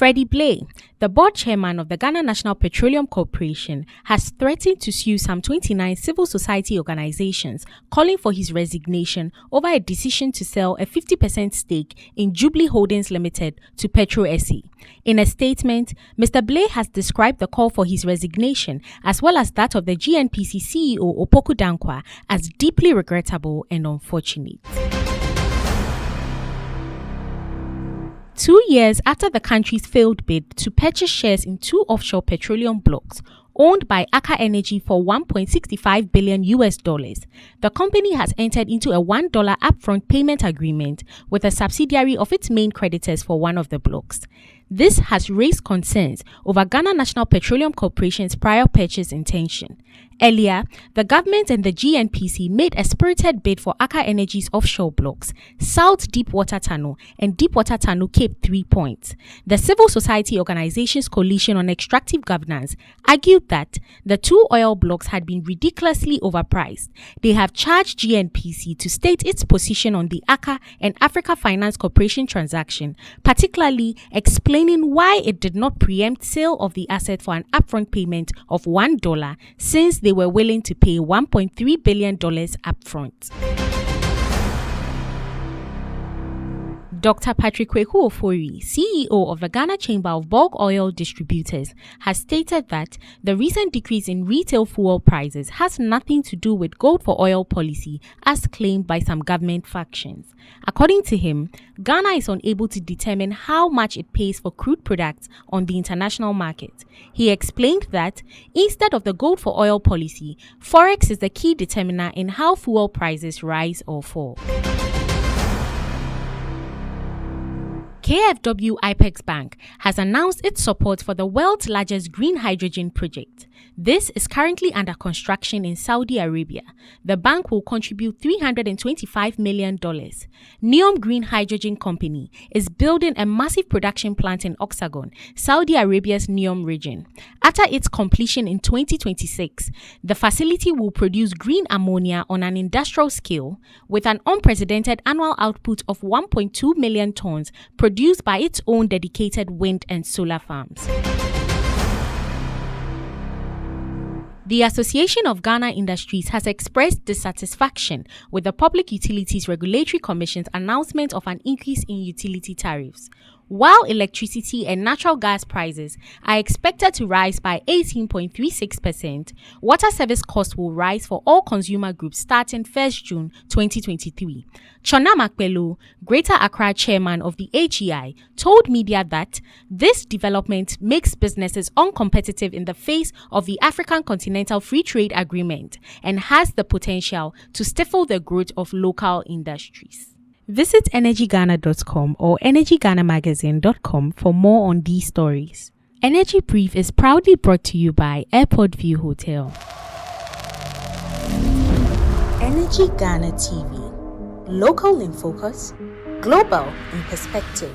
Freddie Blay, the board chairman of the Ghana National Petroleum Corporation, has threatened to sue some 29 civil society organizations, calling for his resignation over a decision to sell a 50% stake in Jubilee Holdings Limited to Petro SA. In a statement, Mr. Blay has described the call for his resignation, as well as that of the GNPC CEO Opoku Dankwa, as deeply regrettable and unfortunate. 2 years after the country's failed bid to purchase shares in 2 offshore petroleum blocks owned by Aker Energy for $1.65 billion, the company has entered into a $1 upfront payment agreement with a subsidiary of its main creditors for one of the blocks. This has raised concerns over Ghana National Petroleum Corporation's prior purchase intention. Earlier, the government and the GNPC made a spirited bid for Aker Energy's offshore blocks, South Deepwater Tunnel and Deepwater Tunnel Cape 3 Points. The Civil Society Organizations Coalition on Extractive Governance argued that the 2 oil blocks had been ridiculously overpriced. They have charged GNPC to state its position on the Aker and Africa Finance Corporation transaction, particularly explaining why it did not preempt sale of the asset for an upfront payment of $1 since they were willing to pay $1.3 billion upfront. Dr. Patrick Kweku Ofori, CEO of the Ghana Chamber of Bulk Oil Distributors, has stated that the recent decrease in retail fuel prices has nothing to do with gold for oil policy, as claimed by some government factions. According to him, Ghana is unable to determine how much it pays for crude products on the international market. He explained that instead of the gold for oil policy, forex is the key determiner in how fuel prices rise or fall. KfW IPEX-Bank has announced its support for the world's largest green hydrogen project. This is currently under construction in Saudi Arabia. The bank will contribute $325 million. Neom Green Hydrogen Company is building a massive production plant in Oxagon, Saudi Arabia's Neom region. After its completion in 2026, the facility will produce green ammonia on an industrial scale with an unprecedented annual output of 1.2 million tons produced by its own dedicated wind and solar farms. The Association of Ghana Industries has expressed dissatisfaction with the Public Utilities Regulatory Commission's announcement of an increase in utility tariffs. While electricity and natural gas prices are expected to rise by 18.36%, water service costs will rise for all consumer groups starting 1st June 2023. Chona Makpelo, Greater Accra chairman of the HEI, told media that this development makes businesses uncompetitive in the face of the African Continental Free Trade Agreement and has the potential to stifle the growth of local industries. Visit energyghana.com or energyghanamagazine.com for more on these stories. Energy Brief is proudly brought to you by Airport View Hotel. Energy Ghana TV. Local in focus, global in perspective.